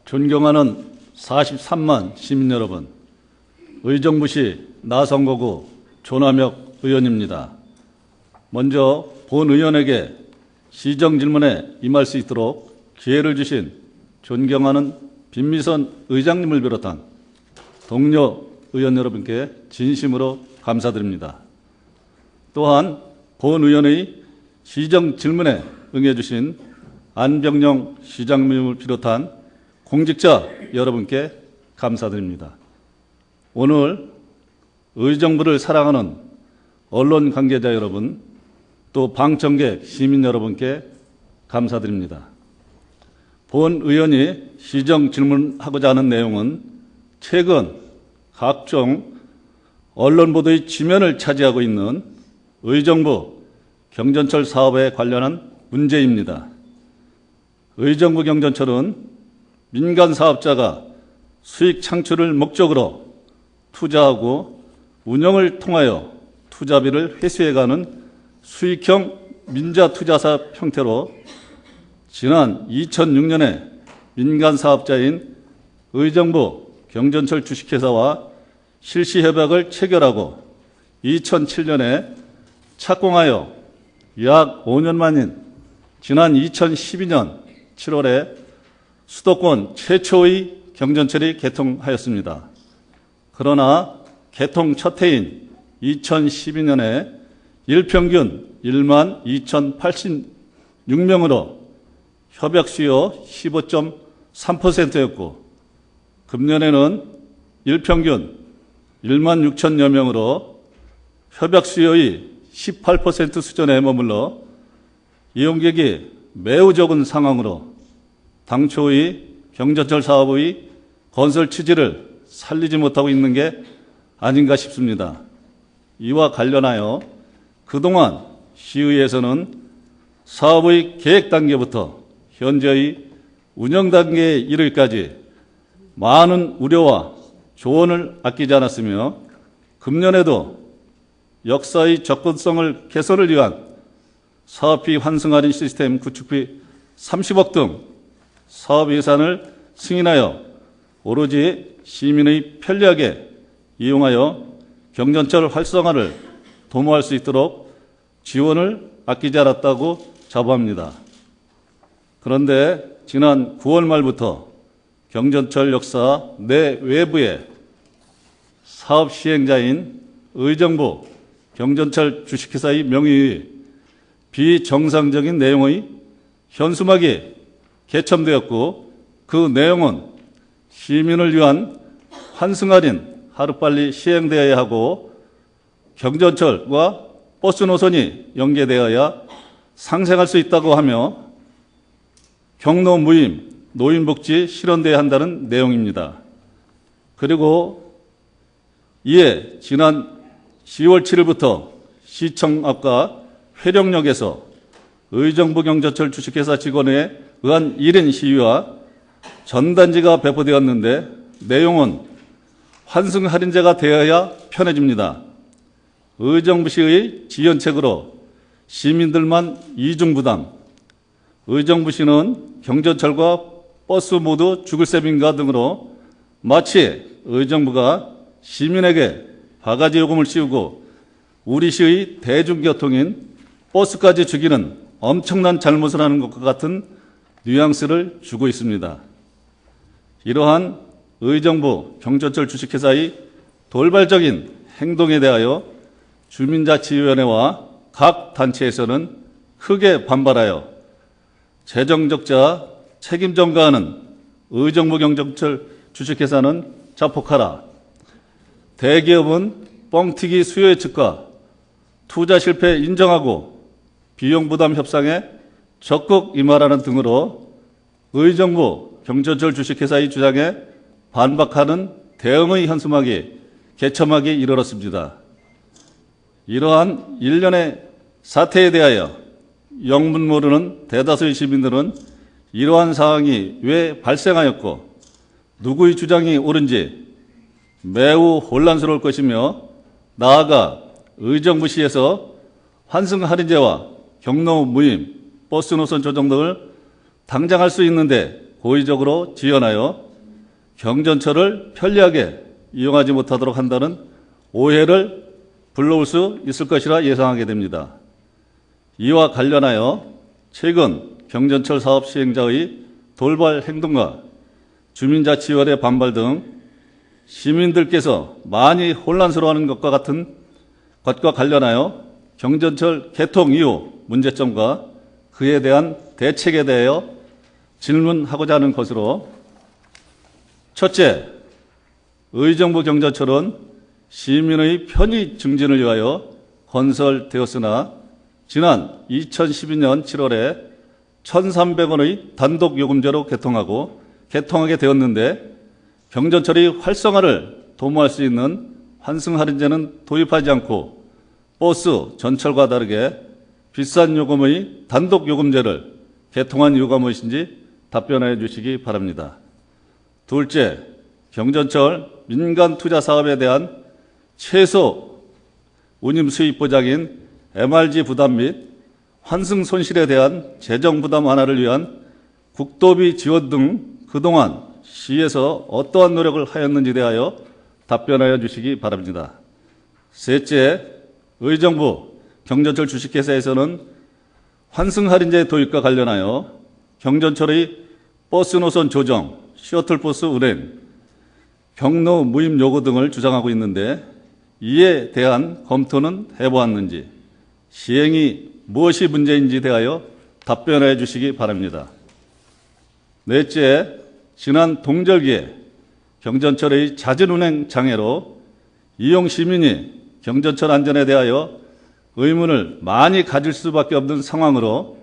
존경하는 43만 시민 여러분, 의정부시 나선거구 조남혁 의원입니다. 먼저 본 의원에게 시정 질문에 임할 수 있도록 기회를 주신 존경하는 김미선 의장님을 비롯한 동료 의원 여러분께 진심으로 감사드립니다. 또한 본 의원의 시정 질문에 응해 주신 안병영 시장님을 비롯한 공직자 여러분께 감사드립니다. 오늘 의정부를 사랑하는 언론 관계자 여러분, 또 방청객 시민 여러분께 감사드립니다. 본 의원이 시정 질문하고자 하는 내용은 최근 각종 언론 보도의 지면을 차지하고 있는 의정부 경전철 사업에 관련한 문제입니다. 의정부 경전철은 민간 사업자가 수익 창출을 목적으로 투자하고 운영을 통하여 투자비를 회수해가는 수익형 민자투자사 형태로 지난 2006년에 민간 사업자인 의정부 경전철 주식회사와 실시협약을 체결하고 2007년에 착공하여 약 5년 만인 지난 2012년 7월에 수도권 최초의 경전철이 개통하였습니다. 그러나 개통 첫 해인 2012년에 일평균 1만 2,086명으로 협약 수요 15.3%였고 금년에는 일평균 1만 6천여 명으로 협약 수요의 18% 수준에 머물러 이용객이 매우 적은 상황으로 당초의 경전철 사업의 건설 취지를 살리지 못하고 있는 게 아닌가 싶습니다. 이와 관련하여 그동안 시의회에서는 사업의 계획 단계부터 현재의 운영 단계에 이르기까지 많은 우려와 조언을 아끼지 않았으며 금년에도 역사의 접근성을 개선을 위한 사업비 환승 할인 시스템 구축비 30억 등 사업 예산을 승인하여 오로지 시민의 편리하게 이용하여 경전철 활성화를 도모할 수 있도록 지원을 아끼지 않았다고 자부합니다. 그런데 지난 9월 말부터 경전철 역사 내 외부의 사업 시행자인 의정부 경전철 주식회사의 명의의 비정상적인 내용의 현수막이 개첨되었고 그 내용은 시민을 위한 환승 할인 하루빨리 시행되어야 하고 경전철과 버스 노선이 연계되어야 상생할 수 있다고 하며 경로 무임, 노인복지 실현되어야 한다는 내용입니다. 그리고 이에 지난 10월 7일부터 시청 앞과 회령역에서 의정부 경전철 주식회사 직원에 의한 1인 시위와 전단지가 배포되었는데 내용은 환승 할인제가 되어야 편해집니다. 의정부시의 지연책으로 시민들만 이중부담, 의정부시는 경전철과 버스 모두 죽을 셈인가 등으로 마치 의정부가 시민에게 바가지 요금을 씌우고 우리 시의 대중교통인 버스까지 죽이는 엄청난 잘못을 하는 것과 같은 뉘앙스를 주고 있습니다. 이러한 의정부 경전철 주식회사의 돌발적인 행동에 대하여 주민자치위원회와 각 단체에서는 크게 반발하여 재정적자 책임 전가하는 의정부 경전철 주식회사는 자폭하라, 대기업은 뻥튀기 수요 예측과 투자 실패 인정하고 비용 부담 협상에 적극 임하라는 등으로 의정부 경전철 주식회사의 주장에 반박하는 대응의 현수막이 개첨하기 이르렀습니다. 이러한 일련의 사태에 대하여 영문 모르는 대다수의 시민들은 이러한 상황이 왜 발생하였고 누구의 주장이 옳은지 매우 혼란스러울 것이며 나아가 의정부시에서 환승 할인제와 경로 무임, 버스 노선 조정 등을 당장 할 수 있는데 고의적으로 지연하여 경전철을 편리하게 이용하지 못하도록 한다는 오해를 불러올 수 있을 것이라 예상하게 됩니다. 이와 관련하여 최근 경전철 사업 시행자의 돌발 행동과 주민자치위원회 반발 등 시민들께서 많이 혼란스러워하는 것과 관련하여 경전철 개통 이후 문제점과 그에 대한 대책에 대하여 질문하고자 하는 것으로, 첫째, 의정부 경전철은 시민의 편의 증진을 위하여 건설되었으나 지난 2012년 7월에 1,300원의 단독 요금제로 개통하게 되었는데 경전철의 활성화를 도모할 수 있는 환승 할인제는 도입하지 않고 버스 전철과 다르게 비싼 요금의 단독 요금제를 개통한 이유가 무엇인지 답변해 주시기 바랍니다. 둘째, 경전철 민간 투자 사업에 대한 최소 운임 수입 보장인 MRG 부담 및 환승 손실에 대한 재정 부담 완화를 위한 국도비 지원 등 그동안 시에서 어떠한 노력을 하였는지에 대하여 답변하여 주시기 바랍니다. 셋째, 의정부 경전철 주식회사에서는 환승 할인제 도입과 관련하여 경전철의 버스 노선 조정, 셔틀버스 운행, 경로 무임 요구 등을 주장하고 있는데 이에 대한 검토는 해보았는지, 시행이 무엇이 문제인지에 대하여 답변해 주시기 바랍니다. 넷째, 지난 동절기에 경전철의 잦은 운행 장애로 이용 시민이 경전철 안전에 대하여 의문을 많이 가질 수밖에 없는 상황으로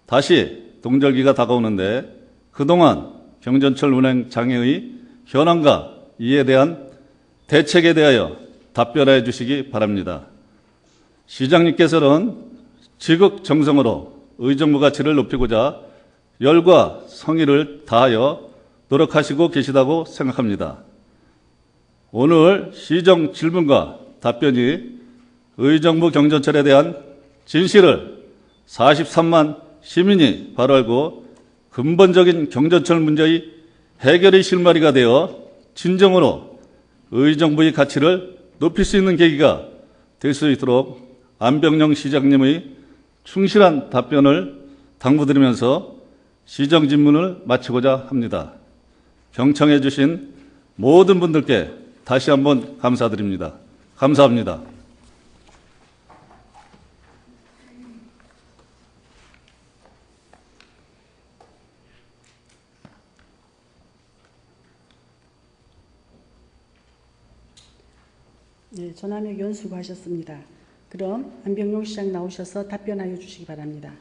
다시 동절기가 다가오는데 그동안 경전철 운행 장애의 현황과 이에 대한 대책에 대하여 답변해 주시기 바랍니다. 시장님께서는 지극정성으로 의정부 가치를 높이고자 열과 성의를 다하여 노력하시고 계시다고 생각합니다. 오늘 시정 질문과 답변이 의정부 경전철에 대한 진실을 43만 시민이 바로 알고 근본적인 경전철 문제의 해결의 실마리가 되어 진정으로 의정부의 가치를 높일 수 있는 계기가 될 수 있도록 안병영 시장님의 충실한 답변을 당부드리면서 시정 질문을 마치고자 합니다. 경청해 주신 모든 분들께 다시 한번 감사드립니다. 감사합니다. 네, 전화명 의원 수고하셨습니다. 그럼 안병용 시장 나오셔서 답변하여 주시기 바랍니다.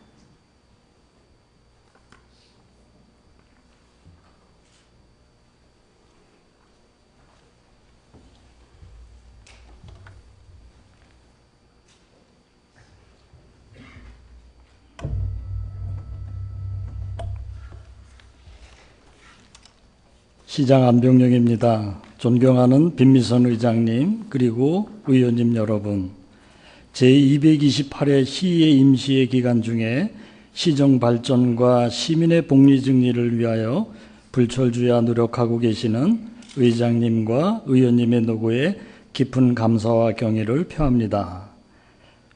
시장 안병용입니다. 존경하는 빈미선 의장님 그리고 의원님 여러분, 제228회 시의 임시회 기간 중에 시정 발전과 시민의 복리 증리를 위하여 불철주야 노력하고 계시는 의장님과 의원님의 노고에 깊은 감사와 경의를 표합니다.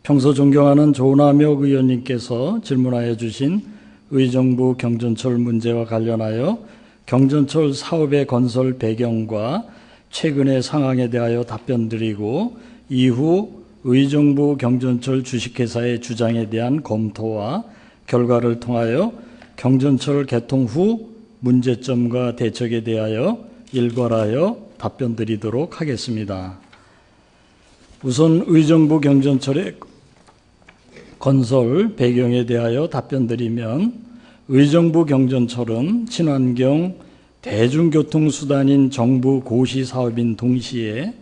평소 존경하는 조남혁 의원님께서 질문하여 주신 의정부 경전철 문제와 관련하여 경전철 사업의 건설 배경과 최근의 상황에 대하여 답변드리고 이후 의정부 경전철 주식회사의 주장에 대한 검토와 결과를 통하여 경전철 개통 후 문제점과 대책에 대하여 일괄하여 답변드리도록 하겠습니다. 우선 의정부 경전철의 건설 배경에 대하여 답변드리면 의정부 경전철은 친환경 대중교통수단인 정부 고시 사업인 동시에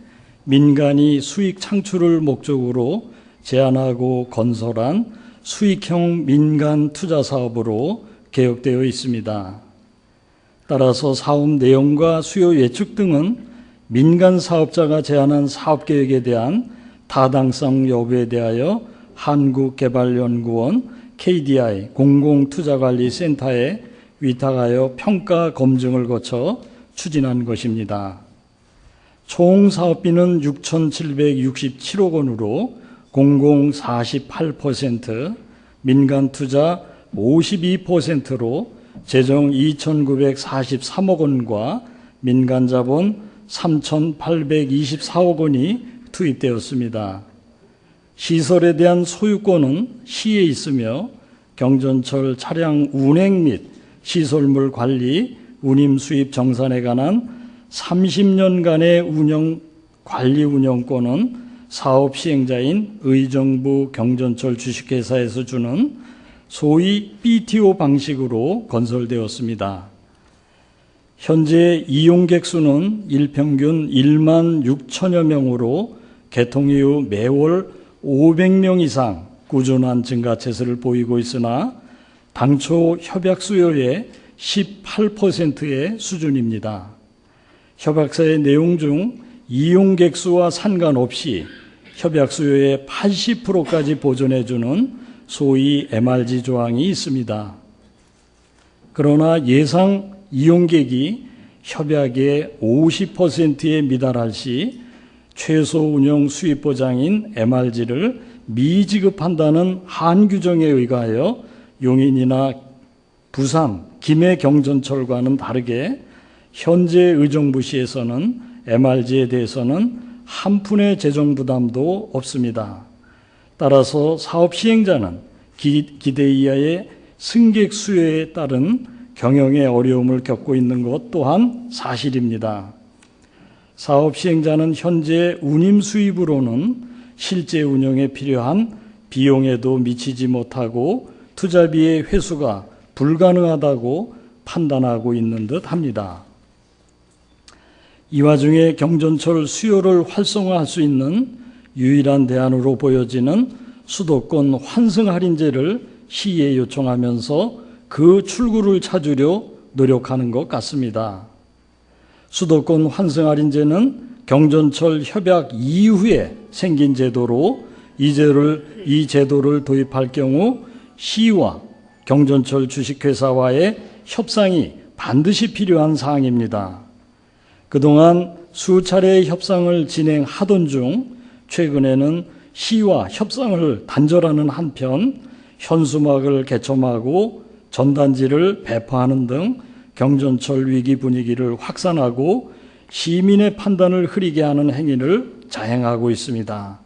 민간이 수익 창출을 목적으로 제안하고 건설한 수익형 민간 투자 사업으로 개혁되어 있습니다. 따라서 사업 내용과 수요 예측 등은 민간 사업자가 제안한 사업계획에 대한 타당성 여부에 대하여 한국개발연구원 KDI 공공투자관리센터에 위탁하여 평가 검증을 거쳐 추진한 것입니다. 총 사업비는 6,767억 원으로 공공 48%, 민간 투자 52%로 재정 2,943억 원과 민간 자본 3,824억 원이 투입되었습니다. 시설에 대한 소유권은 시에 있으며 경전철 차량 운행 및 시설물 관리, 운임 수입 정산에 관한 30년간의 관리 운영권은 사업 시행자인 의정부 경전철 주식회사에서 주는 소위 BTO 방식으로 건설되었습니다. 현재 이용객 수는 일평균 1만 6천여 명으로 개통 이후 매월 500명 이상 꾸준한 증가세를 보이고 있으나 당초 협약 수요의 18%의 수준입니다. 협약서의 내용 중 이용객 수와 상관없이 협약 수요의 80%까지 보존해주는 소위 MRG 조항이 있습니다. 그러나 예상 이용객이 협약의 50%에 미달할 시 최소 운영 수입 보장인 MRG를 미지급한다는 한 규정에 의거하여 용인이나 부산, 김해 경전철과는 다르게 현재 의정부시에서는 MRG에 대해서는 한 푼의 재정 부담도 없습니다. 따라서 사업 시행자는 기대 이하의 승객 수요에 따른 경영의 어려움을 겪고 있는 것 또한 사실입니다. 사업 시행자는 현재 운임 수입으로는 실제 운영에 필요한 비용에도 미치지 못하고 투자비의 회수가 불가능하다고 판단하고 있는 듯 합니다. 이 와중에 경전철 수요를 활성화할 수 있는 유일한 대안으로 보여지는 수도권 환승 할인제를 시에 요청하면서 그 출구를 찾으려 노력하는 것 같습니다. 수도권 환승 할인제는 경전철 협약 이후에 생긴 제도로 이 제도를 도입할 경우 시와 경전철 주식회사와의 협상이 반드시 필요한 사항입니다. 그동안 수차례의 협상을 진행하던 중 최근에는 시와 협상을 단절하는 한편 현수막을 개첨하고 전단지를 배포하는 등 경전철 위기 분위기를 확산하고 시민의 판단을 흐리게 하는 행위를 자행하고 있습니다.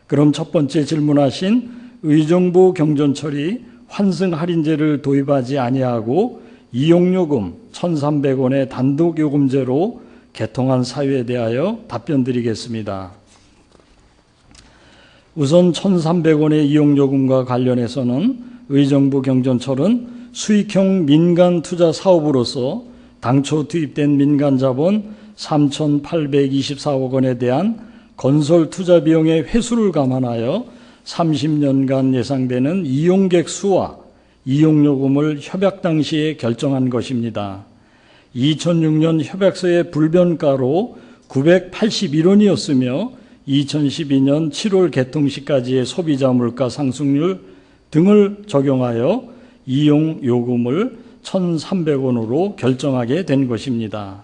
그럼 첫 번째 질문하신 의정부 경전철이 환승 할인제를 도입하지 아니하고 이용요금 1,300원의 단독요금제로 개통한 사유에 대하여 답변드리겠습니다. 우선 1,300원의 이용요금과 관련해서는 의정부 경전철은 수익형 민간 투자 사업으로서 당초 투입된 민간 자본 3,824억 원에 대한 건설 투자 비용의 회수를 감안하여 30년간 예상되는 이용객 수와 이용요금을 협약 당시에 결정한 것입니다. 2006년 협약서의 불변가로 981원이었으며 2012년 7월 개통 시까지의 소비자 물가 상승률 등을 적용하여 이용 요금을 1,300원으로 결정하게 된 것입니다.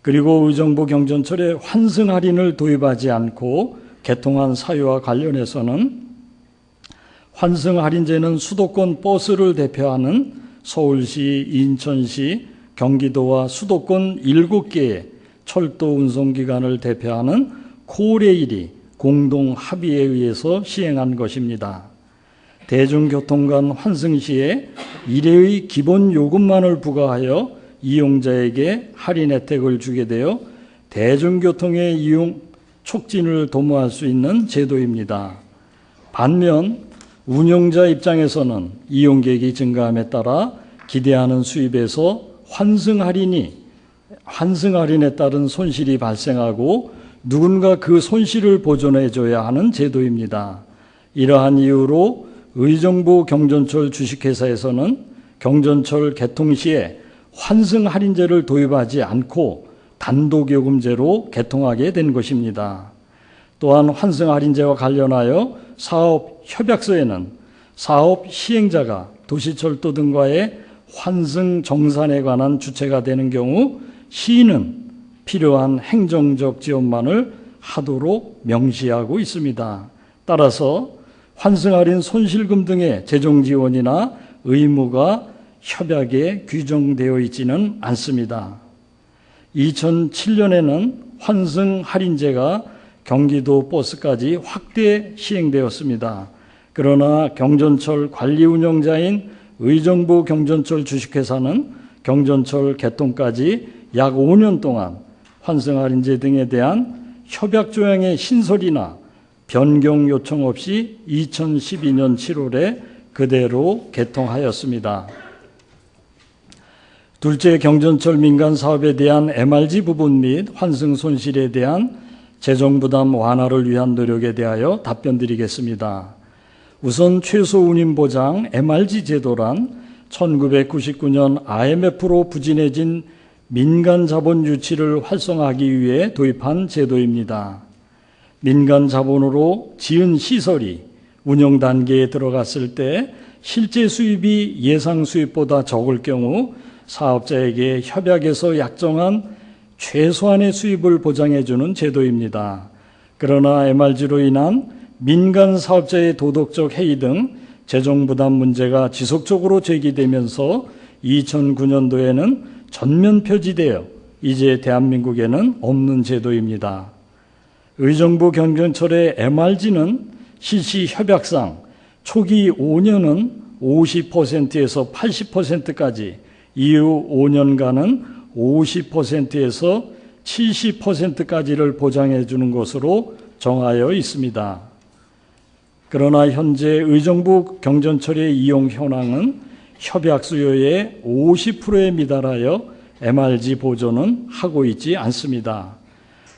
그리고 의정부 경전철에 환승 할인을 도입하지 않고 개통한 사유와 관련해서는 환승 할인제는 수도권 버스를 대표하는 서울시, 인천시, 경기도와 수도권 7개의 철도 운송기관을 대표하는 코레일이 공동 합의에 의해서 시행한 것입니다. 대중교통 간 환승 시에 1회의 기본 요금만을 부과하여 이용자에게 할인 혜택을 주게 되어 대중교통의 이용 촉진을 도모할 수 있는 제도입니다. 반면 운영자 입장에서는 이용객이 증가함에 따라 기대하는 수입에서 환승 할인에 따른 손실이 발생하고 누군가 그 손실을 보존해줘야 하는 제도입니다. 이러한 이유로 의정부 경전철 주식회사에서는 경전철 개통 시에 환승 할인제를 도입하지 않고 단독요금제로 개통하게 된 것입니다. 또한 환승 할인제와 관련하여 사업 협약서에는 사업 시행자가 도시철도 등과의 환승 정산에 관한 주체가 되는 경우 시는 필요한 행정적 지원만을 하도록 명시하고 있습니다. 따라서 환승 할인 손실금 등의 재정 지원이나 의무가 협약에 규정되어 있지는 않습니다. 2007년에는 환승 할인제가 경기도 버스까지 확대 시행되었습니다. 그러나 경전철 관리 운영자인 의정부 경전철 주식회사는 경전철 개통까지 약 5년 동안 환승 할인제 등에 대한 협약 조항의 신설이나 변경 요청 없이 2012년 7월에 그대로 개통하였습니다. 둘째, 경전철 민간 사업에 대한 MRG 부분 및 환승 손실에 대한 재정 부담 완화를 위한 노력에 대하여 답변드리겠습니다. 우선 최소 운임 보장 MRG 제도란 1999년 IMF로 부진해진 민간 자본 유치를 활성화하기 위해 도입한 제도입니다. 민간 자본으로 지은 시설이 운영 단계에 들어갔을 때 실제 수입이 예상 수입보다 적을 경우 사업자에게 협약에서 약정한 최소한의 수입을 보장해주는 제도입니다. 그러나 MRG로 인한 민간 사업자의 도덕적 해이 등 재정 부담 문제가 지속적으로 제기되면서 2009년도에는 전면 폐지되어 이제 대한민국에는 없는 제도입니다. 의정부 경전철의 MRG는 실시 협약상 초기 5년은 50%에서 80%까지, 이후 5년간은 50%에서 70%까지를 보장해 주는 것으로 정하여 있습니다. 그러나 현재 의정부 경전철의 이용 현황은 협약 수요의 50%에 미달하여 MRG 보조는 하고 있지 않습니다.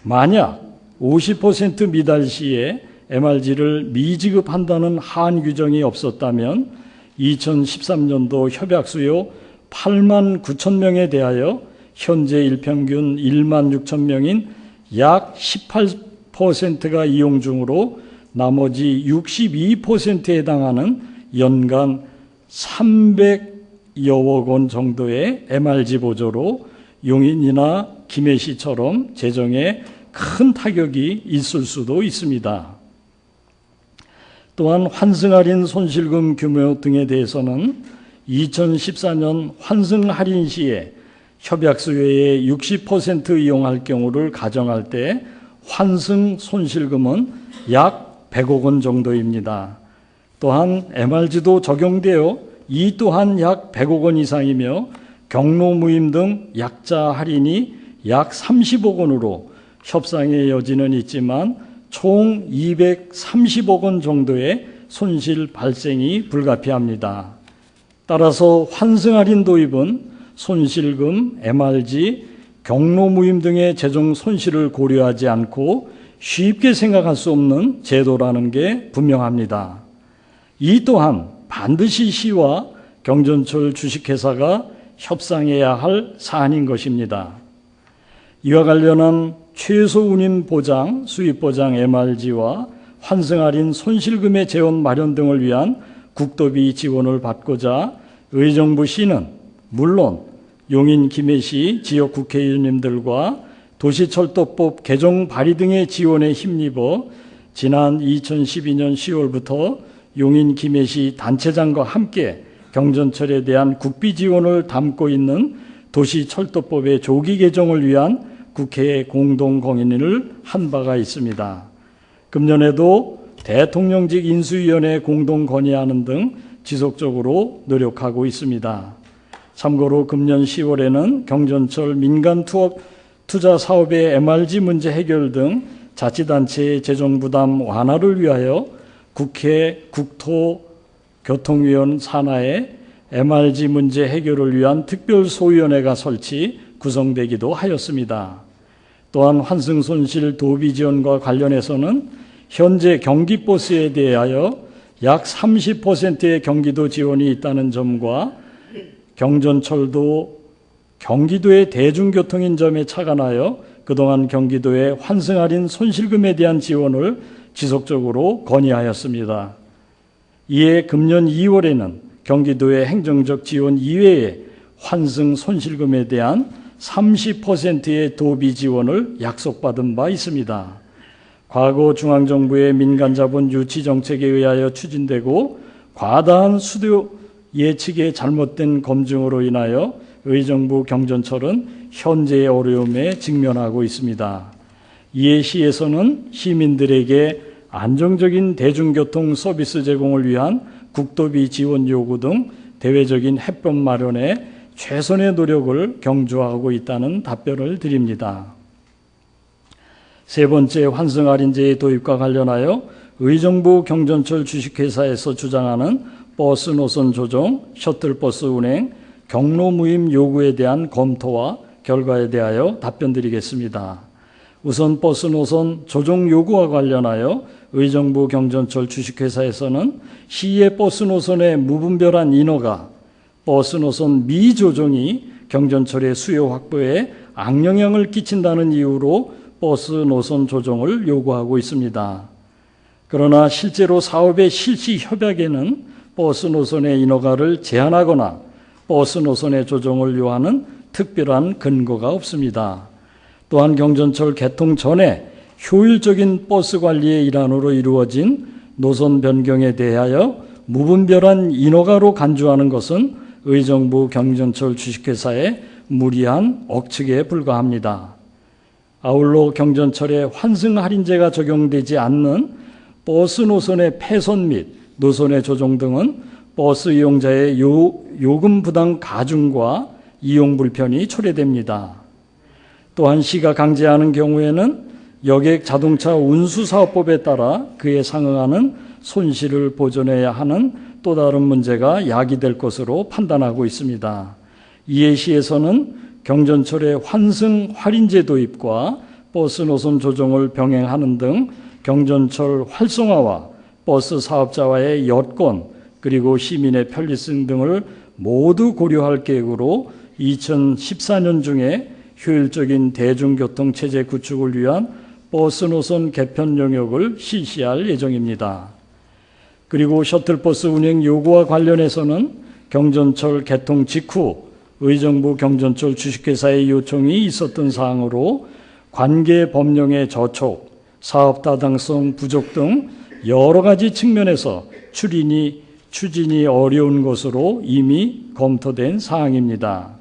만약 50% 미달 시에 MRG를 미지급한다는 하한 규정이 없었다면 2013년도 협약 수요 8만 9천 명에 대하여 현재 일평균 1만 6천 명인 약 18%가 이용 중으로 나머지 62%에 해당하는 연간 300여억 원 정도의 MRG 보조로 용인이나 김해시처럼 재정에 큰 타격이 있을 수도 있습니다. 또한 환승 할인 손실금 규모 등에 대해서는 2014년 환승 할인 시에 협약 수요의 60% 이용할 경우를 가정할 때 환승 손실금은 약 100억 원 정도입니다. 또한 MRG도 적용되어 이 또한 약 100억 원 이상이며 경로 무임 등 약자 할인이 약 30억 원으로 협상의 여지는 있지만 총 230억 원 정도의 손실 발생이 불가피합니다. 따라서 환승 할인 도입은 손실금, MRG, 경로 무임 등의 재정 손실을 고려하지 않고 쉽게 생각할 수 없는 제도라는 게 분명합니다. 이 또한 반드시 시와 경전철 주식회사가 협상해야 할 사안인 것입니다. 이와 관련한 최소 운임 보장, 수입 보장 MRG와 환승 할인 손실금의 재원 마련 등을 위한 국도비 지원을 받고자 의정부시는 물론 용인 김해시 지역 국회의원님들과 도시철도법 개정 발의 등의 지원에 힘입어 지난 2012년 10월부터 용인 김해시 단체장과 함께 경전철에 대한 국비 지원을 담고 있는 도시철도법의 조기 개정을 위한 국회에 공동 건의를 한 바가 있습니다. 금년에도 대통령직 인수위원회 공동 건의하는 등 지속적으로 노력하고 있습니다. 참고로 금년 10월에는 경전철 민간 투자 사업의 MRG 문제 해결 등 자치단체의 재정 부담 완화를 위하여 국회 국토교통위원 산하에 MRG 문제 해결을 위한 특별소위원회가 구성되기도 하였습니다. 또한 환승 손실 도비 지원과 관련해서는 현재 경기버스에 대하여 약 30%의 경기도 지원이 있다는 점과 경전철도 경기도의 대중교통인 점에 착안하여 그동안 경기도의 환승 할인 손실금에 대한 지원을 지속적으로 건의하였습니다. 이에 금년 2월에는 경기도의 행정적 지원 이외에 환승 손실금에 대한 30%의 도비 지원을 약속받은 바 있습니다. 과거 중앙정부의 민간자본 유치 정책에 의하여 추진되고 과다한 수도 예측의 잘못된 검증으로 인하여 의정부 경전철은 현재의 어려움에 직면하고 있습니다. 이에 시에서는 시민들에게 안정적인 대중교통 서비스 제공을 위한 국도비 지원 요구 등 대외적인 해법 마련에 최선의 노력을 경주하고 있다는 답변을 드립니다. 세 번째, 환승 할인제의 도입과 관련하여 의정부 경전철 주식회사에서 주장하는 버스 노선 조정, 셔틀버스 운행, 경로 무임 요구에 대한 검토와 결과에 대하여 답변드리겠습니다. 우선 버스 노선 조정 요구와 관련하여 의정부 경전철 주식회사에서는 시의 버스 노선의 무분별한 인허가, 버스 노선 미조정이 경전철의 수요 확보에 악영향을 끼친다는 이유로 버스 노선 조정을 요구하고 있습니다. 그러나 실제로 사업의 실시 협약에는 버스 노선의 인허가를 제한하거나 버스 노선의 조정을 요하는 특별한 근거가 없습니다. 또한 경전철 개통 전에 효율적인 버스 관리의 일환으로 이루어진 노선 변경에 대하여 무분별한 인허가로 간주하는 것은 의정부 경전철 주식회사의 무리한 억측에 불과합니다. 아울러 경전철에 환승 할인제가 적용되지 않는 버스 노선의 폐선 및 노선의 조정 등은 버스 이용자의 요금 부담 가중과 이용 불편이 초래됩니다. 또한 시가 강제하는 경우에는 여객 자동차 운수사업법에 따라 그에 상응하는 손실을 보전해야 하는 또 다른 문제가 야기될 것으로 판단하고 있습니다. 이에 시에서는 경전철의 환승 할인제 도입과 버스 노선 조정을 병행하는 등 경전철 활성화와 버스 사업자와의 여건 그리고 시민의 편리성 등을 모두 고려할 계획으로 2014년 중에 효율적인 대중교통 체제 구축을 위한 버스 노선 개편 영역을 실시할 예정입니다. 그리고 셔틀버스 운행 요구와 관련해서는 경전철 개통 직후 의정부 경전철 주식회사의 요청이 있었던 사항으로 관계 법령의 저촉, 사업 타당성 부족 등 여러 가지 측면에서 추진이 어려운 것으로 이미 검토된 사항입니다.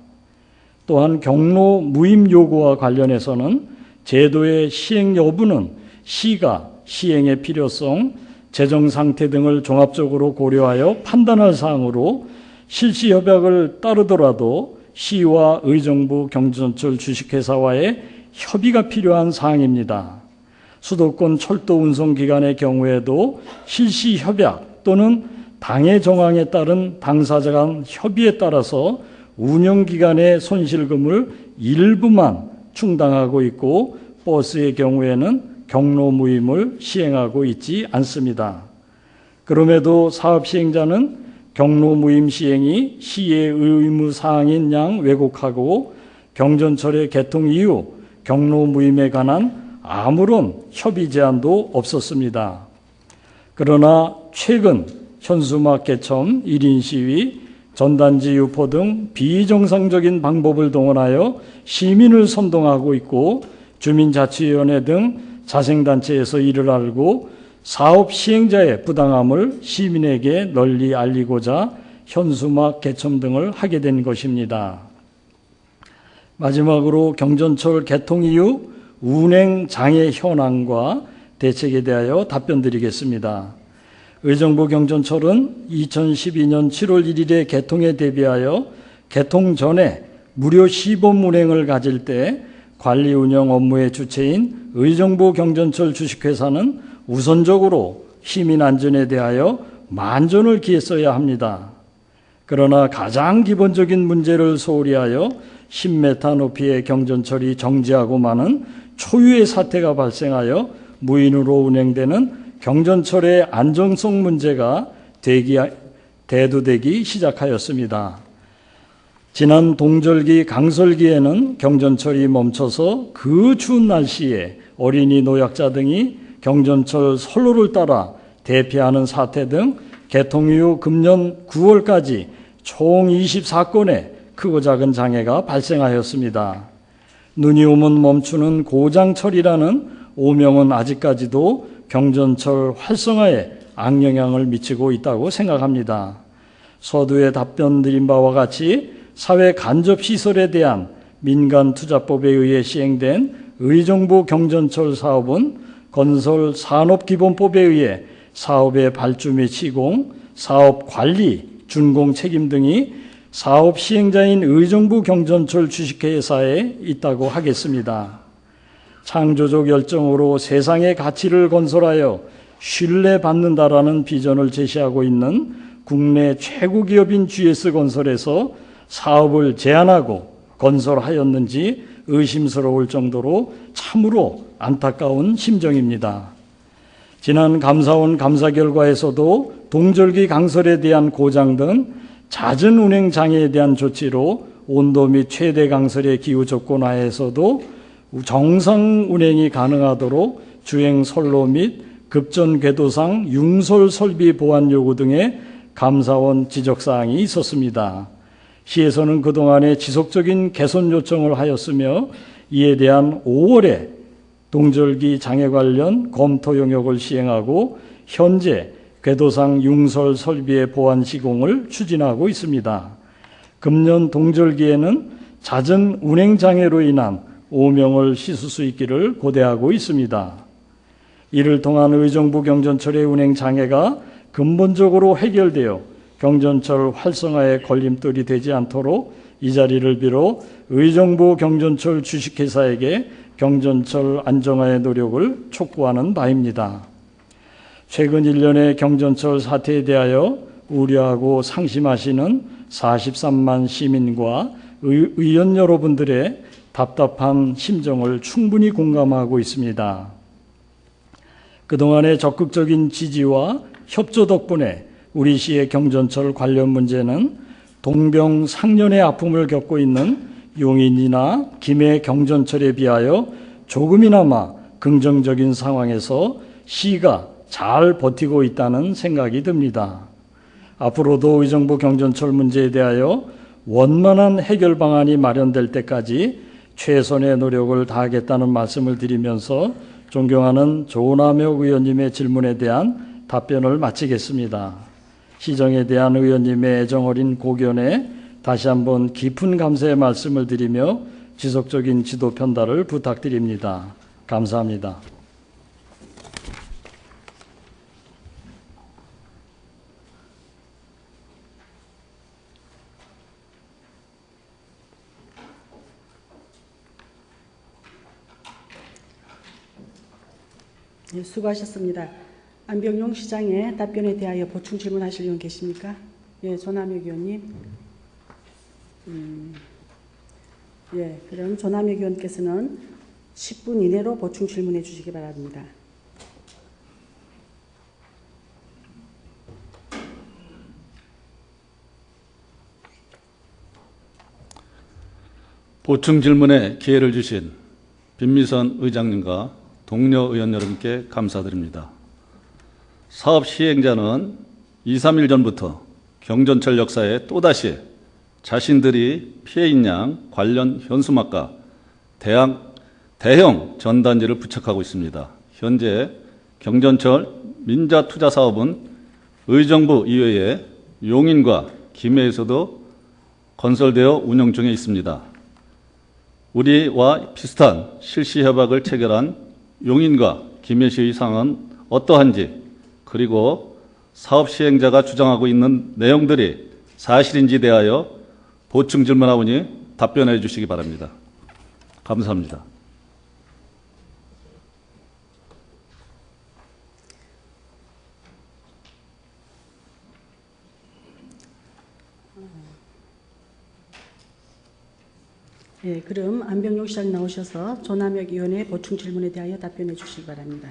또한 경로 무임 요구와 관련해서는 제도의 시행 여부는 시가 시행의 필요성, 재정 상태 등을 종합적으로 고려하여 판단할 사항으로 실시 협약을 따르더라도 시와 의정부 경전철 주식회사와의 협의가 필요한 사항입니다. 수도권 철도 운송기관의 경우에도 실시 협약 또는 당해 정황에 따른 당사자 간 협의에 따라서 운영기관의 손실금을 일부만 충당하고 있고 버스의 경우에는 경로 무임을 시행하고 있지 않습니다. 그럼에도 사업 시행자는 경로 무임 시행이 시의 의무 사항인 양 왜곡하고 경전철의 개통 이후 경로 무임에 관한 아무런 협의 제안도 없었습니다. 그러나 최근 현수막 개첨, 1인 시위, 전단지 유포 등 비정상적인 방법을 동원하여 시민을 선동하고 있고 주민자치위원회 등 자생단체에서 이를 알고 사업 시행자의 부당함을 시민에게 널리 알리고자 현수막 개첨 등을 하게 된 것입니다. 마지막으로 경전철 개통 이후 운행 장애 현황과 대책에 대하여 답변드리겠습니다. 의정부 경전철은 2012년 7월 1일에 개통에 대비하여 개통 전에 무료 시범 운행을 가질 때 관리 운영 업무의 주체인 의정부 경전철 주식회사는 우선적으로 시민 안전에 대하여 만전을 기했어야 합니다. 그러나 가장 기본적인 문제를 소홀히 하여 10m 높이의 경전철이 정지하고 마는 초유의 사태가 발생하여 무인으로 운행되는 경전철의 안정성 문제가 대두되기 시작하였습니다. 지난 동절기 강설기에는 경전철이 멈춰서 그 추운 날씨에 어린이 노약자 등이 경전철 선로를 따라 대피하는 사태 등 개통 이후 금년 9월까지 총 24건의 크고 작은 장애가 발생하였습니다. 눈이 오면 멈추는 고장철이라는 오명은 아직까지도 경전철 활성화에 악영향을 미치고 있다고 생각합니다. 서두에 답변 드린 바와 같이 사회 간접 시설에 대한 민간 투자법에 의해 시행된 의정부 경전철 사업은 건설 산업기본법에 의해 사업의 발주 및 시공, 사업 관리, 준공 책임 등이 사업 시행자인 의정부 경전철 주식회사에 있다고 하겠습니다. 창조적 열정으로 세상의 가치를 건설하여 신뢰받는다라는 비전을 제시하고 있는 국내 최고 기업인 GS건설에서 사업을 제안하고 건설하였는지 의심스러울 정도로 참으로 안타까운 심정입니다. 지난 감사원 감사 결과에서도 동절기 강설에 대한 고장 등 잦은 운행 장애에 대한 조치로 온도 및 최대 강설의 기후 조건 하에서도 정상 운행이 가능하도록 주행 선로 및 급전 궤도상 융설 설비 보완 요구 등의 감사원 지적사항이 있었습니다. 시에서는 그동안에 지속적인 개선 요청을 하였으며 이에 대한 5월에 동절기 장애 관련 검토 용역을 시행하고 현재 궤도상 융설 설비의 보완 시공을 추진하고 있습니다. 금년 동절기에는 잦은 운행 장애로 인한 오명을 씻을 수 있기를 고대하고 있습니다. 이를 통한 의정부 경전철의 운행 장애가 근본적으로 해결되어 경전철 활성화에 걸림돌이 되지 않도록 이 자리를 빌어 의정부 경전철 주식회사에게 경전철 안정화의 노력을 촉구하는 바입니다. 최근 1년의 경전철 사태에 대하여 우려하고 상심하시는 43만 시민과 의원 여러분들의 답답한 심정을 충분히 공감하고 있습니다. 그동안의 적극적인 지지와 협조 덕분에 우리 시의 경전철 관련 문제는 동병상련의 아픔을 겪고 있는 용인이나 김해 경전철에 비하여 조금이나마 긍정적인 상황에서 시가 잘 버티고 있다는 생각이 듭니다. 앞으로도 의정부 경전철 문제에 대하여 원만한 해결 방안이 마련될 때까지 최선의 노력을 다하겠다는 말씀을 드리면서 존경하는 조남혁 의원님의 질문에 대한 답변을 마치겠습니다. 시정에 대한 의원님의 애정어린 고견에 다시 한번 깊은 감사의 말씀을 드리며 지속적인 지도 편달을 부탁드립니다. 감사합니다. 네, 수고하셨습니다. 안병용 시장의 답변에 대하여 보충 질문하실 의원 계십니까? 예, 조남혁 의원님. 예, 그럼 조남혁 의원께서는 10분 이내로 보충 질문해 주시기 바랍니다. 보충 질문에 기회를 주신 빈미선 의장님과 동료 의원 여러분께 감사드립니다. 사업 시행자는 2, 3일 전부터 경전철 역사에 또다시 자신들이 피해인 양 관련 현수막과 대형 전단지를 부착하고 있습니다. 현재 경전철 민자투자사업은 의정부 이외에 용인과 김해에서도 건설되어 운영 중에 있습니다. 우리와 비슷한 실시협약을 체결한 용인과 김해시의 상황은 어떠한지, 그리고 사업 시행자가 주장하고 있는 내용들이 사실인지 대하여 보충 질문하오니 답변해 주시기 바랍니다. 감사합니다. 예, 그럼 안병용 시장 나오셔서 조남혁 의원의 보충 질문에 대하여 답변해 주시기 바랍니다.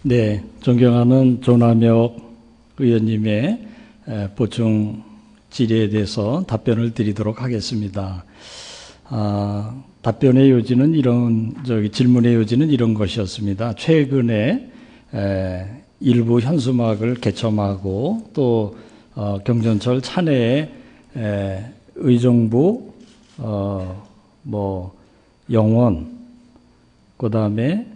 네, 존경하는 조남혁 의원님의 보충 질의에 대해서 답변을 드리도록 하겠습니다. 답변의 요지는 질문의 요지는 이런 것이었습니다. 최근에 일부 현수막을 개첨하고 또 경전철 차내에 의정부 영원 그다음에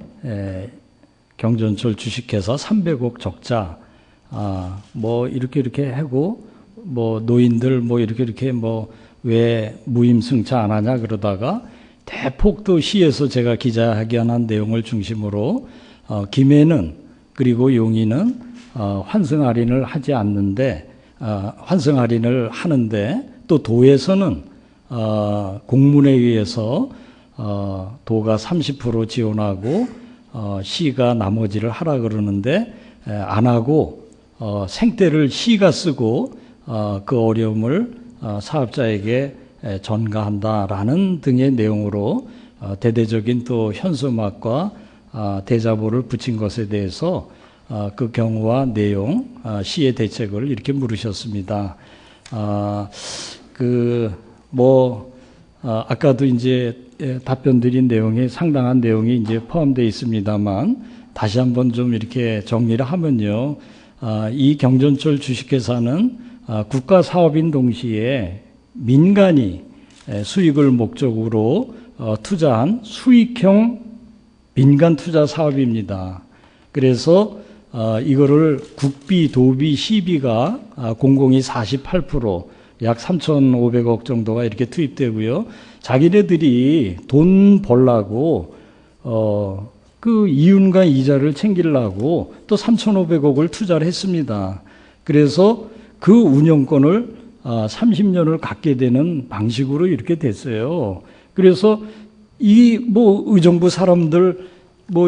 경전철 주식회사 300억 적자 이렇게 하고 노인들 이렇게 왜 무임승차 안 하냐 그러다가 대폭 또 시에서 제가 기자회견한 내용을 중심으로 김해는 그리고 용인은 환승 할인을 하지 않는데 환승 할인을 하는데 또 도에서는 공문에 의해서 도가 30% 지원하고 시가 나머지를 하라 그러는데 안 하고 생떼를 시가 쓰고 그 어려움을 사업자에게 전가한다라는 등의 내용으로 대대적인 또 현수막과 대자보를 붙인 것에 대해서 그 경우와 내용, 시의 대책을 이렇게 물으셨습니다. 아까도 이제 답변 드린 내용에 상당한 내용이 이제 포함되어 있습니다만 다시 한번 좀 이렇게 정리를 하면요. 이 경전철 주식회사는 국가 사업인 동시에 민간이 수익을 목적으로 투자한 수익형 민간 투자 사업입니다. 그래서 이거를 국비, 도비, 시비가 공공이 48%, 약 3,500억 정도가 이렇게 투입되고요. 자기네들이 돈 벌라고 그 이윤과 이자를 챙기려고 또 3,500억을 투자를 했습니다. 그래서 그 운영권을 30년을 갖게 되는 방식으로 이렇게 됐어요. 그래서 의정부 사람들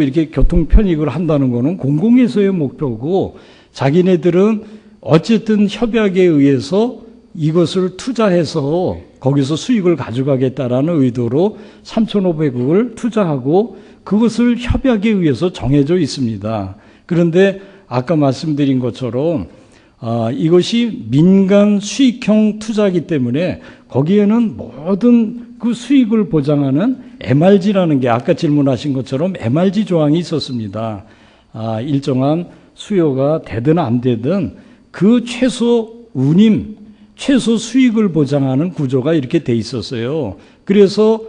이렇게 교통 편익을 한다는 거는 공공에서의 목표고 자기네들은 어쨌든 협약에 의해서 이것을 투자해서 거기서 수익을 가져가겠다라는 의도로 3,500억을 투자하고 그것을 협약에 의해서 정해져 있습니다. 그런데 아까 말씀드린 것처럼 이것이 민간 수익형 투자이기 때문에 거기에는 모든 그 수익을 보장하는 MRG라는 게 아까 질문하신 것처럼 MRG 조항이 있었습니다. 일정한 수요가 되든 안 되든 그 최소 수익을 보장하는 구조가 이렇게 돼 있었어요. 그래서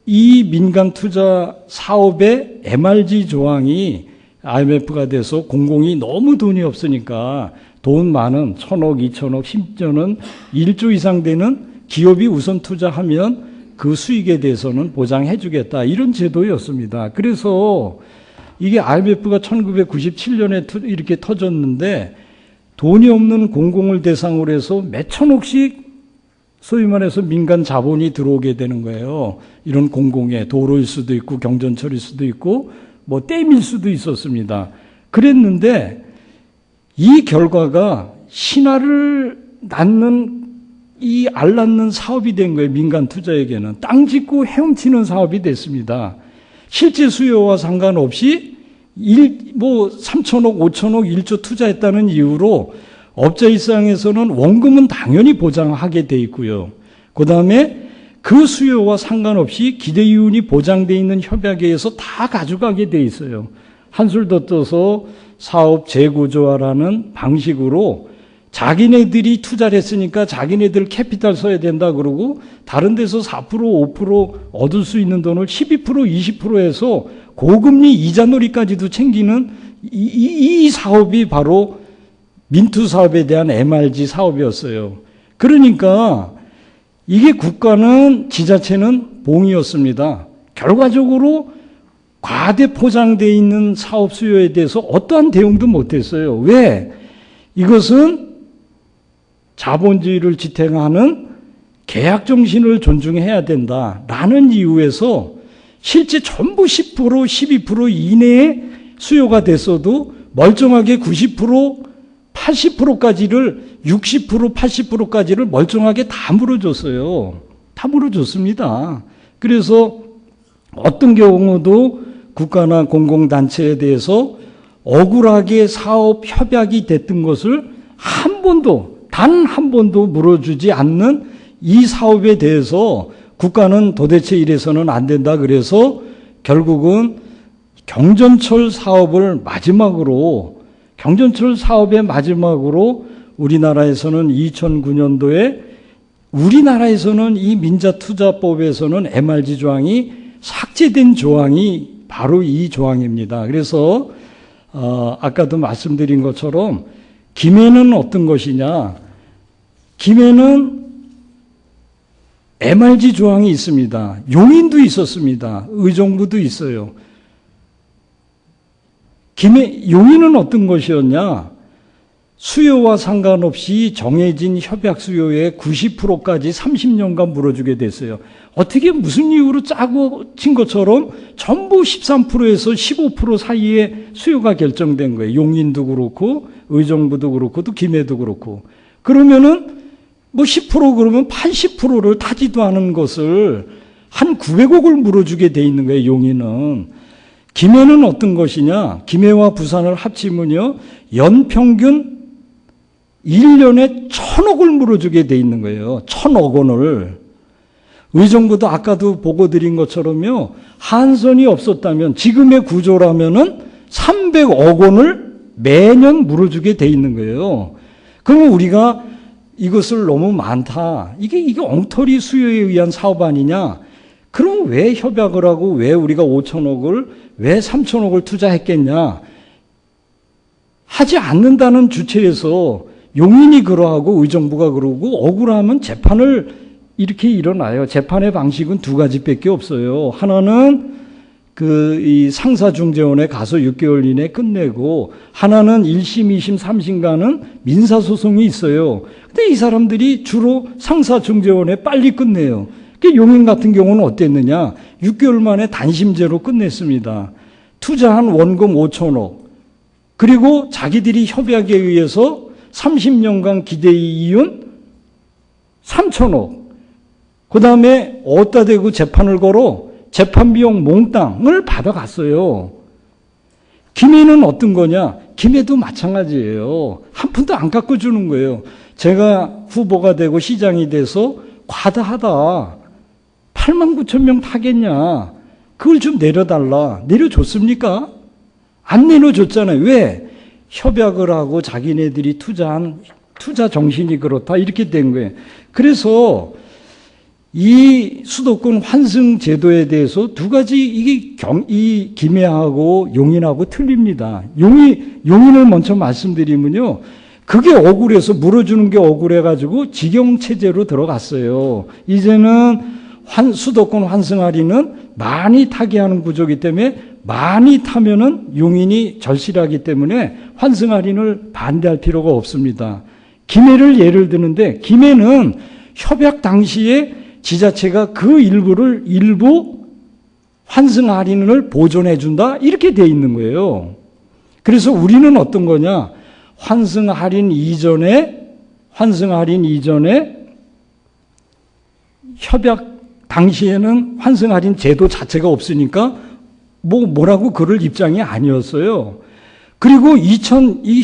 이 민간 투자 사업의 MRG 조항이 IMF가 돼서 공공이 너무 돈이 없으니까 돈 많은 1,000억, 2,000억, 심지어는 1조 이상 되는 기업이 우선 투자하면 그 수익에 대해서는 보장해 주겠다. 이런 제도였습니다. 그래서 이게 IMF가 1997년에 이렇게 터졌는데 돈이 없는 공공을 대상으로 해서 몇 천억씩 소위 말해서 민간 자본이 들어오게 되는 거예요. 이런 공공에 도로일 수도 있고 경전철일 수도 있고 댐일 수도 있었습니다. 그랬는데 이 결과가 신화를 낳는 알 낳는 사업이 된 거예요. 민간 투자에게는. 땅 짓고 헤엄치는 사업이 됐습니다. 실제 수요와 상관없이 3천억, 5천억, 1조 투자했다는 이유로 업자 입장에서는 원금은 당연히 보장하게 돼 있고요. 그 다음에 그 수요와 상관없이 기대이윤이 보장되어 있는 협약에 의해서 다 가져가게 돼 있어요. 한술 더 떠서 사업 재구조화라는 방식으로 자기네들이 투자를 했으니까 자기네들 캐피탈 써야 된다 그러고 다른 데서 4%, 5% 얻을 수 있는 돈을 12%, 20% 해서 고금리 이자놀이까지도 챙기는 이 사업이 바로 민투 사업에 대한 MRG 사업이었어요. 그러니까 이게 국가는 지자체는 봉이었습니다. 결과적으로 과대 포장되어 있는 사업 수요에 대해서 어떠한 대응도 못했어요. 왜? 이것은 자본주의를 지탱하는 계약 정신을 존중해야 된다라는 이유에서 실제 전부 10%, 12% 이내에 수요가 됐어도 멀쩡하게 90%, 80%까지를 60%, 80%까지를 멀쩡하게 다 물어줬어요. 다 물어줬습니다. 그래서 어떤 경우도 국가나 공공단체에 대해서 억울하게 사업 협약이 됐던 것을 한 번도 단 단 한 번도 물어주지 않는 이 사업에 대해서 국가는 도대체 이래서는 안 된다 그래서 결국은 경전철 사업의 마지막으로 우리나라에서는 2009년도에 우리나라에서는 이 민자투자법에서는 MRG 조항이 삭제된 조항이 바로 이 조항입니다. 그래서 아까도 말씀드린 것처럼 김해는 어떤 것이냐? 김해는 MRG 조항이 있습니다. 용인도 있었습니다. 의정부도 있어요. 용인은 어떤 것이었냐? 수요와 상관없이 정해진 협약 수요의 90%까지 30년간 물어주게 됐어요. 어떻게 무슨 이유로 짜고 친 것처럼 전부 13%에서 15% 사이에 수요가 결정된 거예요. 용인도 그렇고 의정부도 그렇고 또 김해도 그렇고. 그러면은 뭐 10% 그러면 80%를 타지도 않은 것을 한 900억을 물어주게 돼 있는 거예요. 용인은. 김해는 어떤 것이냐? 김해와 부산을 합치면요. 연평균 1년에 1,000억을 물어주게 돼 있는 거예요. 1,000억 원을. 의정부도 아까도 보고 드린 것처럼요. 한선이 없었다면 지금의 구조라면은 300억 원을 매년 물어주게 돼 있는 거예요. 그러면 우리가 이것을 너무 많다. 이게 엉터리 수요에 의한 사업 아니냐? 그럼 왜 협약을 하고 왜 우리가 5천억을 왜 3천억을 투자했겠냐? 하지 않는다는 주체에서 용인이 그러하고 의정부가 그러고 억울하면 재판을 이렇게 일어나요. 재판의 방식은 두 가지밖에 없어요. 하나는 이 상사중재원에 가서 6개월 이내에 끝내고 하나는 1심, 2심, 3심 가는 민사소송이 있어요. 근데 이 사람들이 주로 상사중재원에 빨리 끝내요. 용인 같은 경우는 어땠느냐? 6개월 만에 단심제로 끝냈습니다. 투자한 원금 5천억. 그리고 자기들이 협약에 의해서 30년간 기대이 이윤 3천억. 그 다음에 어디다 대고 재판을 걸어 재판비용 몽땅을 받아갔어요. 김해는 어떤 거냐? 김해도 마찬가지예요. 한 푼도 안 깎아주는 거예요. 제가 후보가 되고 시장이 돼서 과다하다. 8만 9천 명 타겠냐? 그걸 좀 내려달라. 내려줬습니까? 안 내려줬잖아요. 왜? 협약을 하고 자기네들이 투자한 투자 정신이 그렇다. 이렇게 된 거예요. 그래서 이 수도권 환승 제도에 대해서 두 가지 이 김해하고 용인하고 틀립니다. 용인을 먼저 말씀드리면요. 그게 억울해서 물어주는 게 억울해가지고 직영체제로 들어갔어요. 이제는 수도권 환승 할인은 많이 타게 하는 구조이기 때문에 많이 타면은 용인이 절실하기 때문에 환승 할인을 반대할 필요가 없습니다. 김해를 예를 드는데 김해는 협약 당시에 지자체가 그 일부 환승 할인을 보존해 준다 이렇게 돼 있는 거예요. 그래서 우리는 어떤 거냐? 환승 할인 이전에 협약 당시에는 환승 할인 제도 자체가 없으니까 뭐라고 그럴 입장이 아니었어요. 그리고 이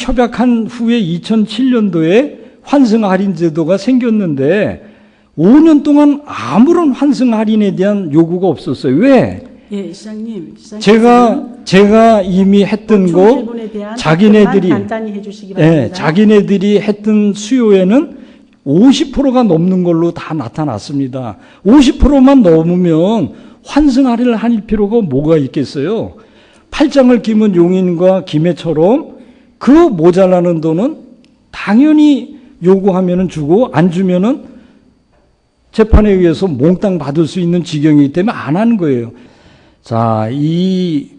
협약한 후에 2007년도에 환승 할인 제도가 생겼는데 5년 동안 아무런 환승 할인에 대한 요구가 없었어요. 왜? 예, 시장님. 제가 이미 했던 거 자기네들이 간단히 해주시기 바랍니다. 예, 자기네들이 했던 수요에는 50%가 넘는 걸로 다 나타났습니다. 50%만 넘으면 환승 할인을 할 필요가 뭐가 있겠어요? 팔짱을 끼면 용인과 김해처럼 그 모자라는 돈은 당연히 요구하면은 주고 안 주면은 재판에 의해서 몽땅 받을 수 있는 지경이기 때문에 안 하는 거예요. 자, 이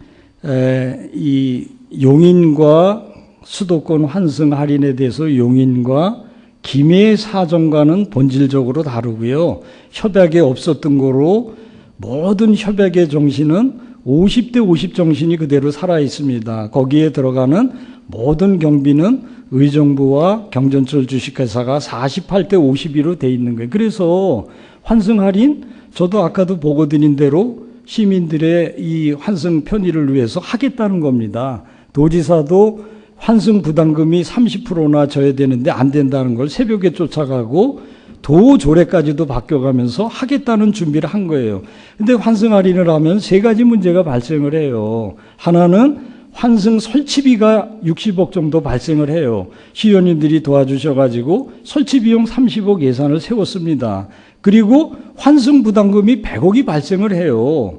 용인과 수도권 환승 할인에 대해서 용인과 김해 사정과는 본질적으로 다르고요. 협약에 없었던 거로 모든 협약의 정신은 50대 50 정신이 그대로 살아 있습니다. 거기에 들어가는 모든 경비는 의정부와 경전철 주식회사가 48대 52로 돼 있는 거예요. 그래서 환승 할인 저도 아까도 보고 드린 대로 시민들의 이 환승 편의를 위해서 하겠다는 겁니다. 도지사도 환승 부담금이 30%나 져야 되는데 안 된다는 걸 새벽에 쫓아가고 도 조례까지도 바뀌어가면서 하겠다는 준비를 한 거예요. 근데 환승 할인을 하면 세 가지 문제가 발생을 해요. 하나는 환승 설치비가 60억 정도 발생을 해요. 시의원님들이 도와주셔가지고 설치비용 30억 예산을 세웠습니다. 그리고 환승 부담금이 100억이 발생을 해요.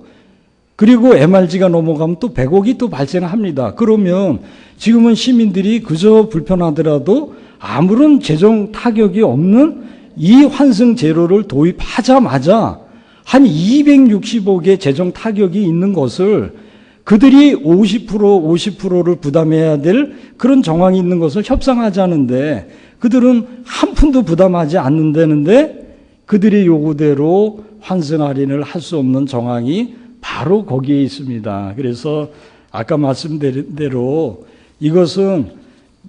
그리고 MRG가 넘어가면 또 100억이 또 발생합니다. 그러면 지금은 시민들이 그저 불편하더라도 아무런 재정 타격이 없는 이 환승 제로를 도입하자마자 한 260억의 재정 타격이 있는 것을 그들이 50%를 부담해야 될 그런 정황이 있는 것을 협상하자는데 그들은 한 푼도 부담하지 않는다는데 그들의 요구대로 환승 할인을 할 수 없는 정황이 바로 거기에 있습니다. 그래서 아까 말씀드린 대로 이것은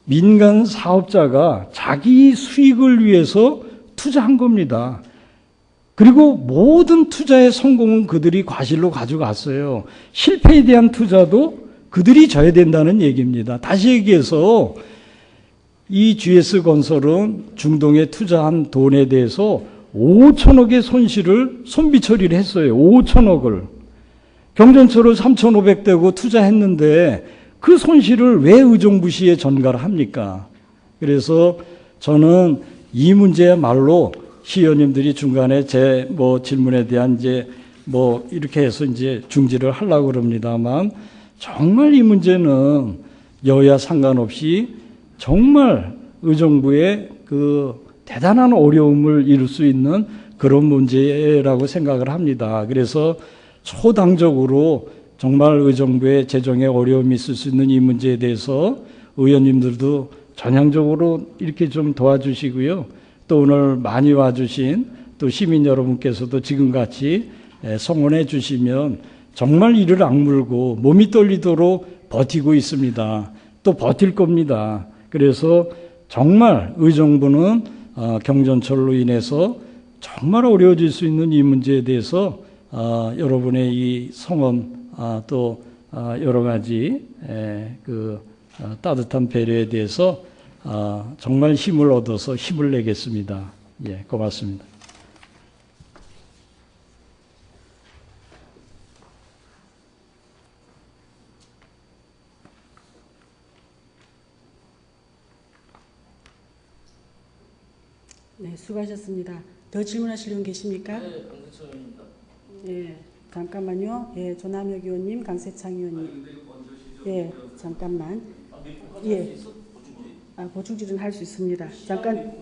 민간 사업자가 자기 수익을 위해서 투자한 겁니다. 그리고 모든 투자의 성공은 그들이 과실로 가져갔어요. 실패에 대한 투자도 그들이 져야 된다는 얘기입니다. 다시 얘기해서 이 GS건설은 중동에 투자한 돈에 대해서 5천억의 손실을 손비 처리를 했어요. 5천억을. 경전철을 3,500대고 투자했는데 그 손실을 왜 의정부시에 전가를 합니까? 그래서 저는 이 문제야말로 시의원님들이 중간에 제 질문에 대한 이렇게 해서 중지를 하려고 그럽니다만 정말 이 문제는 여야 상관없이 정말 의정부의 그 대단한 어려움을 이룰 수 있는 그런 문제라고 생각을 합니다. 그래서 초당적으로 정말 의정부의 재정에 어려움이 있을 수 있는 이 문제에 대해서 의원님들도 전향적으로 이렇게 좀 도와주시고요. 또 오늘 많이 와주신 또 시민 여러분께서도 지금같이 성원해 주시면 정말 이를 악물고 몸이 떨리도록 버티고 있습니다. 또 버틸 겁니다. 그래서 정말 의정부는 경전철로 인해서 정말 어려워질 수 있는 이 문제에 대해서 여러분의 이 성원 또 여러 가지 따뜻한 배려에 대해서 정말 힘을 얻어서 힘을 내겠습니다. 예, 고맙습니다. 네, 수고하셨습니다. 더 질문하실 분 계십니까? 네, 강세창입니다. 예, 잠깐만요. 예, 조남혁 의원님, 강세창 의원님. 예, 잠깐만. 예. 보충질은 할 수 있습니다. 잠깐.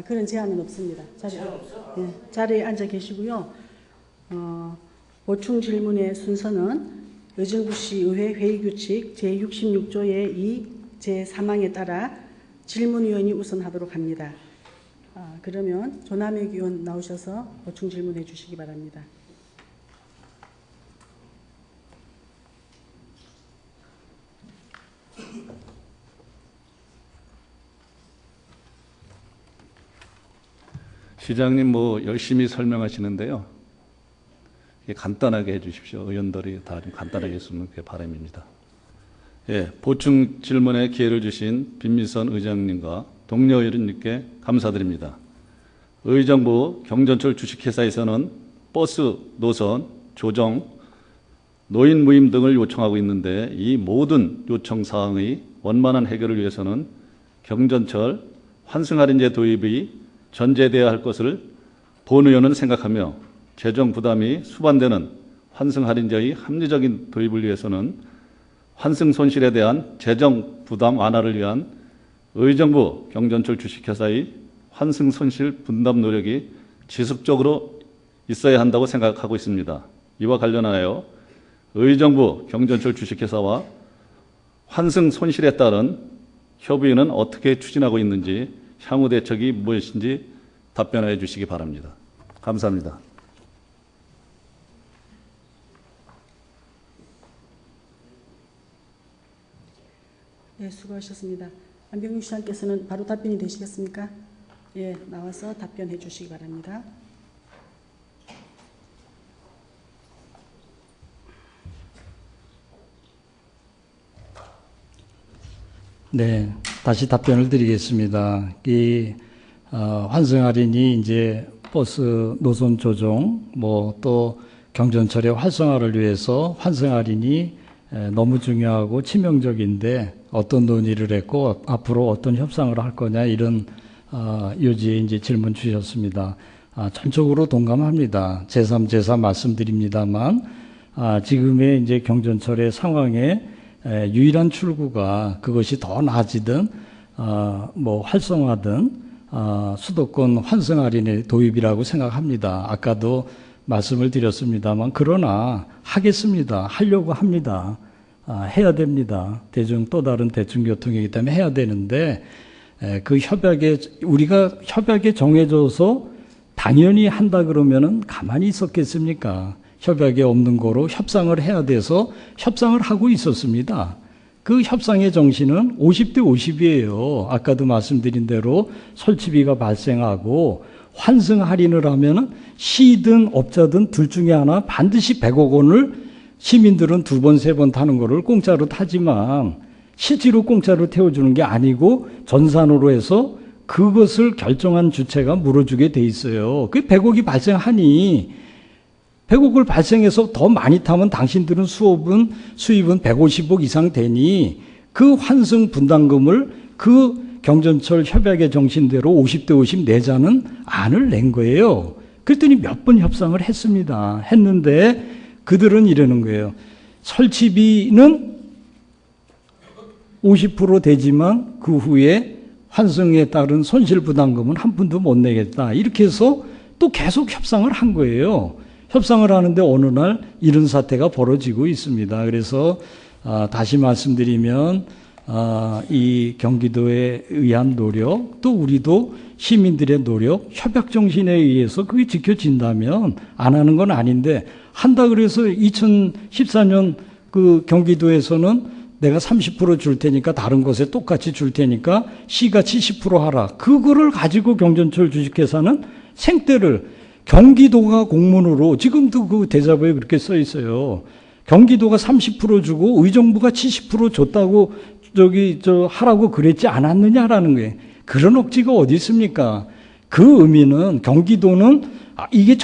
그런 제한은 없습니다. 자리에 앉아 계시고요. 보충 질문의 순서는 의정부시 의회 회의규칙 제66조의 2 제3항에 따라 질문위원이 우선하도록 합니다. 그러면 조남혁 의원 나오셔서 보충 질문해 주시기 바랍니다. 시장님 열심히 설명하시는데요. 간단하게 해주십시오. 의원들이 다 좀 간단하게 했으면 그게 바람입니다. 예, 보충 질문에 기회를 주신 빈민선 의장님과 동료 의원님께 감사드립니다. 의정부 경전철 주식회사에서는 버스 노선 조정, 노인 무임 등을 요청하고 있는데 이 모든 요청 사항의 원만한 해결을 위해서는 경전철 환승할인제 도입이 전제되어야 할 것을 본 의원은 생각하며 재정 부담이 수반되는 환승할인제의 합리적인 도입을 위해서는 환승 손실에 대한 재정 부담 완화를 위한 의정부 경전철 주식회사의 환승 손실 분담 노력이 지속적으로 있어야 한다고 생각하고 있습니다. 이와 관련하여 의정부 경전철 주식회사와 환승 손실에 따른 협의는 어떻게 추진하고 있는지 향후 대책이 무엇인지 답변해 주시기 바랍니다. 감사합니다. 네, 수고하셨습니다. 안병윤 시장께서는 바로 답변이 되시겠습니까? 예, 나와서 답변해 주시기 바랍니다. 네, 다시 답변을 드리겠습니다. 환승 할인이 이제 버스 노선 조정, 또 경전철의 활성화를 위해서 환승 할인이 너무 중요하고 치명적인데 어떤 논의를 했고 앞으로 어떤 협상을 할 거냐 이런 요지에 이제 질문 주셨습니다. 전적으로 동감합니다. 제3 말씀드립니다만 지금의 이제 경전철의 상황에 유일한 출구가 그것이 더 나아지든 활성화든 수도권 환승 할인의 도입이라고 생각합니다. 아까도 말씀을 드렸습니다만 그러나 하겠습니다. 하려고 합니다. 해야 됩니다. 또 다른 대중교통이기 때문에 해야 되는데 그 우리가 협약에 정해져서 당연히 한다 그러면은 가만히 있었겠습니까? 협약에 없는 거로 협상을 해야 돼서 협상을 하고 있었습니다. 그 협상의 정신은 50대 50이에요. 아까도 말씀드린 대로 설치비가 발생하고 환승 할인을 하면은 시든 업자든 둘 중에 하나 반드시 100억 원을 시민들은 2번, 3번 타는 거를 공짜로 타지만 실제로 공짜로 태워주는 게 아니고 전산으로 해서 그것을 결정한 주체가 물어주게 돼 있어요. 그 100억이 발생하니 100억을 발생해서 더 많이 타면 당신들은 수입은 150억 이상 되니 그 환승 분담금을 그 경전철 협약의 정신대로 50대 50 내자는 안을 낸 거예요. 그랬더니 몇 번 협상을 했습니다. 했는데 그들은 이러는 거예요. 설치비는 50% 되지만 그 후에 환승에 따른 손실 부담금은 한 푼도 못 내겠다. 이렇게 해서 또 계속 협상을 한 거예요. 협상을 하는데 어느 날 이런 사태가 벌어지고 있습니다. 그래서 다시 말씀드리면 이 경기도에 의한 노력, 또 우리도 시민들의 노력, 협약 정신에 의해서 그게 지켜진다면 안 하는 건 아닌데 한다 그래서 2014년 그 경기도에서는 내가 30% 줄 테니까 다른 곳에 똑같이 줄 테니까 시가 70% 하라. 그거를 가지고 경전철 주식회사는 생떼를 경기도가 공문으로 지금도 그 대자보에 그렇게 써 있어요. 경기도가 30% 주고 의정부가 70% 줬다고 하라고 그랬지 않았느냐라는 거예요. 그런 억지가 어디 있습니까? 그 의미는 경기도는 이게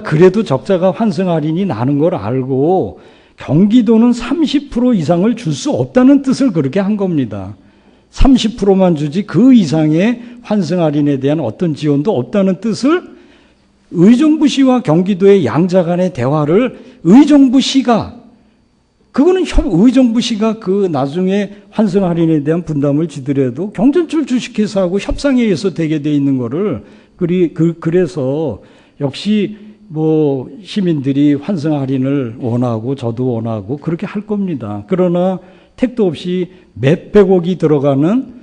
그래도 적자가 환승 할인이 나는 걸 알고 경기도는 30% 이상을 줄 수 없다는 뜻을 그렇게 한 겁니다. 30%만 주지 그 이상의 환승 할인에 대한 어떤 지원도 없다는 뜻을 의정부시와 경기도의 양자 간의 대화를 의정부시가 그 나중에 환승 할인에 대한 분담을 지더라도 경전철 주식회사하고 협상에 의해서 되게 돼 있는 거를 그래서 역시 시민들이 환승 할인을 원하고 저도 원하고 그렇게 할 겁니다. 그러나 택도 없이 몇백억이 들어가는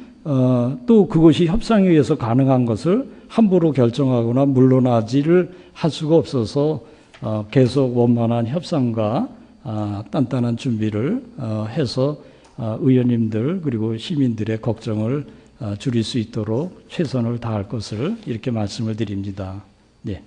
또 그것이 협상에 의해서 가능한 것을 함부로 결정하거나 물러나지를 할 수가 없어서 계속 원만한 협상과 단단한 준비를 해서 의원님들 그리고 시민들의 걱정을 줄일 수 있도록 최선을 다할 것을 이렇게 말씀을 드립니다. 네.